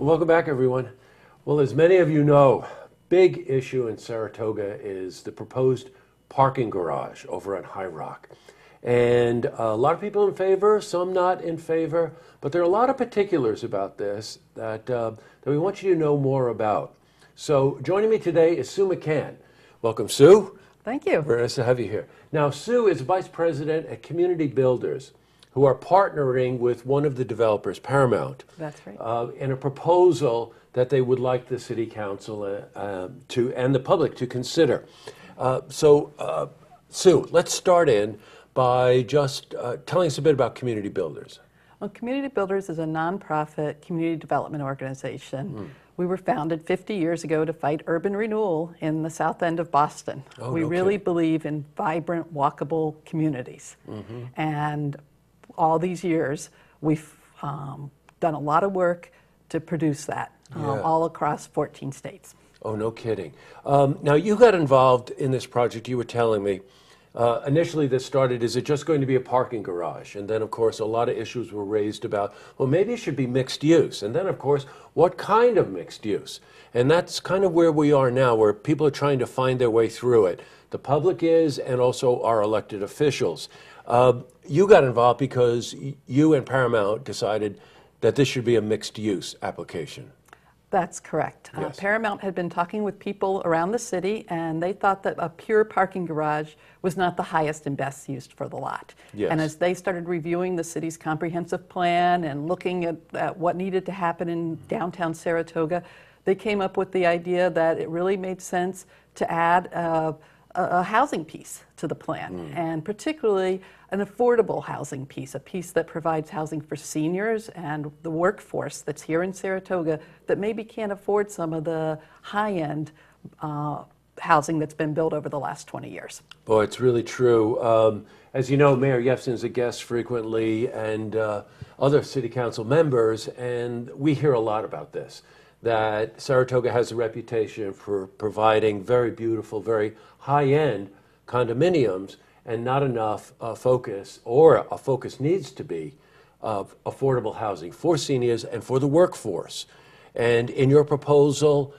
Welcome back, everyone. Well, as many of you know, big issue in Saratoga is the proposed parking garage over on High Rock. And a lot of people in favor, some not in favor, but there are a lot of particulars about this that we want you to know more about. So joining me today is Sue McCann. Welcome, Sue. Thank you. Very nice to have you here. Now, Sue is Vice President at Community Builders, who are partnering with one of the developers, Paramount. That's right. In a proposal that they would like the City Council and the public to consider. Sue, let's start in by just telling us a bit about Community Builders. Well, Community Builders is a nonprofit community development organization. We were founded 50 years ago to fight urban renewal in the south end of Boston. Oh, we no really kidding. believe in vibrant, walkable communities. And all these years, we've done a lot of work to produce that all across 14 states. Oh, no kidding. Now, you got involved in this project, you were telling me. Initially, this started, is it just going to be a parking garage? And then, of course, a lot of issues were raised about, well, maybe it should be mixed use. And then, of course, what kind of mixed use? And that's kind of where we are now, where people are trying to find their way through it. The public is, and also our elected officials. You got involved because you and Paramount decided that this should be a mixed use application. That's correct. Yes. Paramount had been talking with people around the city, and they thought that a pure parking garage was not the highest and best use for the lot. Yes. And as they started reviewing the city's comprehensive plan and looking at what needed to happen in downtown Saratoga, they came up with the idea that it really made sense to add a housing piece to the plan, and particularly an affordable housing piece, a piece that provides housing for seniors and the workforce that's here in Saratoga that maybe can't afford some of the high-end housing that's been built over the last 20 years. Boy, it's really true. As you know, Mayor Yefson's a guest frequently, and other city council members, and we hear a lot about this, that Saratoga has a reputation for providing very beautiful, very high-end condominiums, and not enough focus, or a focus needs to be, of affordable housing for seniors and for the workforce. And in your proposal,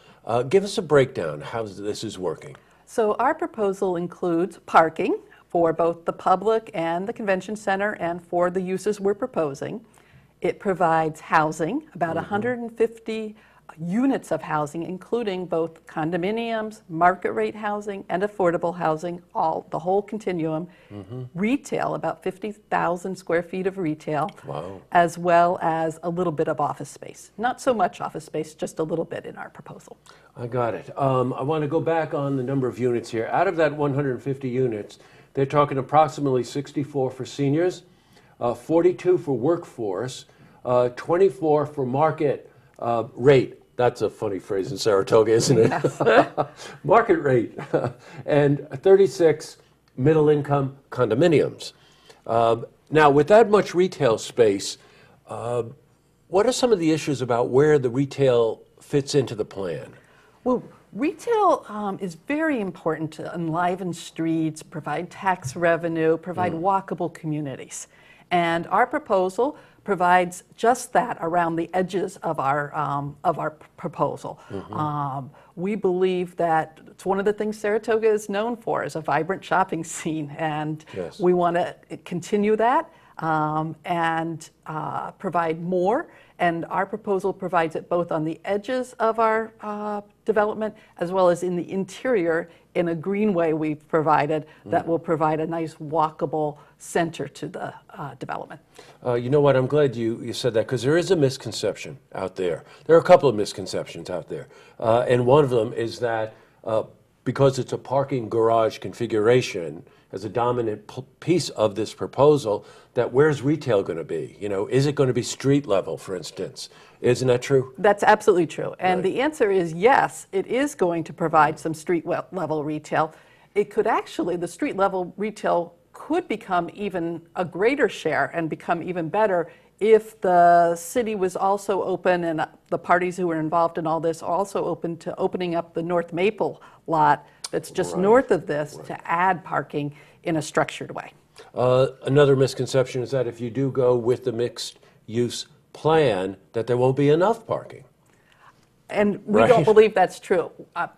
give us a breakdown how this is working. So our proposal includes parking for both the public and the convention center and for the uses we're proposing. It provides housing, about 150 units of housing, including both condominiums, market rate housing, and affordable housing, the whole continuum. Retail, about 50,000 square feet of retail, as well as a little bit of office space. Not so much office space, just a little bit in our proposal. I got it. I want to go back on the number of units here. Out of that 150 units, they're talking approximately 64 for seniors, 42 for workforce, 24 for market rate. That's a funny phrase in Saratoga, isn't it? Yes. Market rate. And 36 middle-income condominiums. Now, with that much retail space, what are some of the issues about where the retail fits into the plan? Well, retail is very important to enliven streets, provide tax revenue, provide walkable communities. And our proposal provides just that around the edges of our proposal. We believe that it's one of the things Saratoga is known for, is a vibrant shopping scene, and we want to continue that and provide more. And our proposal provides it both on the edges of our development as well as in the interior in a greenway we've provided that will provide a nice walkable center to the development. You know what, I'm glad you said that, because there is a misconception out there. There are a couple of misconceptions out there. And one of them is that because it's a parking garage configuration as a dominant piece of this proposal, that where's retail going to be? You know, is it going to be street level, for instance? Isn't that true? That's absolutely true. And the answer is yes, it is going to provide some street level retail. It could actually, the street level retail could become even a greater share and become even better if the city was also open, and the parties who were involved in all this are also open to opening up the North Maple lot that's just north of this to add parking in a structured way. Another misconception is that if you do go with the mixed use plan, that there won't be enough parking. And we Right. don't believe that's true.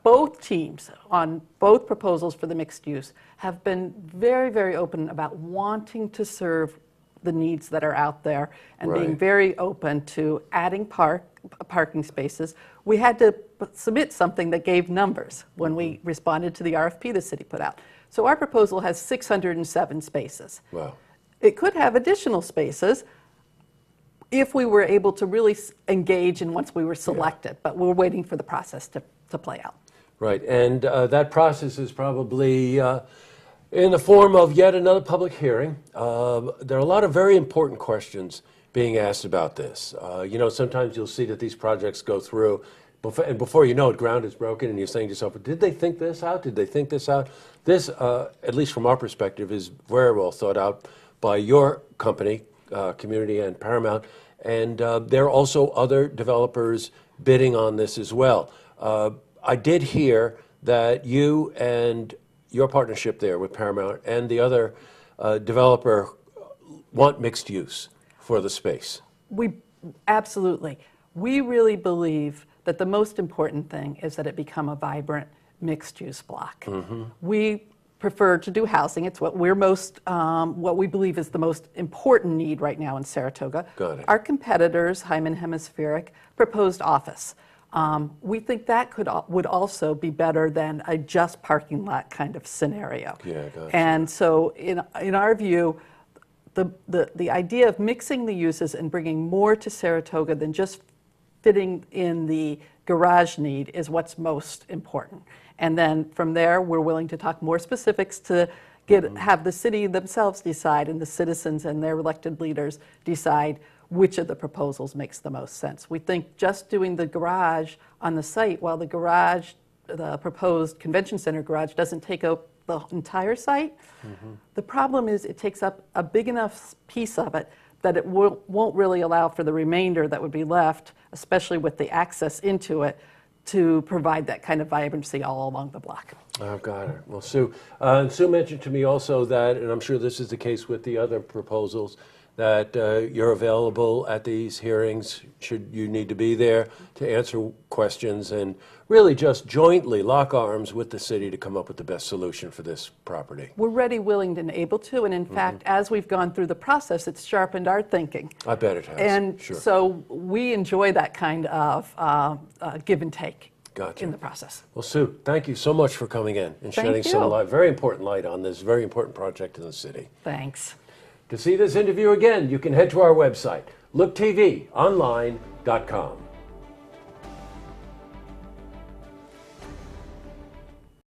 Both teams on both proposals for the mixed use have been very, very open about wanting to serve the needs that are out there and being Right. very open to adding parking spaces. We had to submit something that gave numbers when we responded to the RFP the city put out. So our proposal has 607 spaces. Wow. It could have additional spaces if we were able to really engage and once we were selected, but we're waiting for the process to play out. Right, and that process is probably in the form of yet another public hearing. There are a lot of very important questions being asked about this. You know, sometimes you'll see that these projects go through, and before you know it, ground is broken, and you're saying to yourself, did they think this out? Did they think this out? This, at least from our perspective, is very well thought out by your company, Community and Paramount, and there are also other developers bidding on this as well. I did hear that you and your partnership there with Paramount and the other developer want mixed use for the space. Absolutely. We really believe that the most important thing is that it become a vibrant mixed-use block. We prefer to do housing. It's what what we believe is the most important need right now in Saratoga. Got it. Our competitors, Hyman Hemispheric, proposed office. We think that would also be better than a just parking lot kind of scenario. Yeah, gotcha. And so in our view, the idea of mixing the uses and bringing more to Saratoga than just fitting in the garage need is what's most important. And then from there, we're willing to talk more specifics to have the city themselves decide and the citizens and their elected leaders decide which of the proposals makes the most sense. We think just doing the garage on the site, while the proposed convention center garage doesn't take up the entire site, the problem is it takes up a big enough piece of it that it won't really allow for the remainder that would be left, especially with the access into it, to provide that kind of vibrancy all along the block. Oh, got it. Well, Sue, Sue mentioned to me also that, and I'm sure this is the case with the other proposals, that you're available at these hearings should you need to be there to answer questions and really just jointly lock arms with the city to come up with the best solution for this property. We're ready, willing, and able to, and in fact, as we've gone through the process, it's sharpened our thinking. I bet it has. And sure. so we enjoy that kind of give and take Gotcha. in the process. Well, Sue, thank you so much for coming in and Thank shedding some you. light, very important light on this very important project in the city. Thanks. To see this interview again, you can head to our website, looktvonline.com.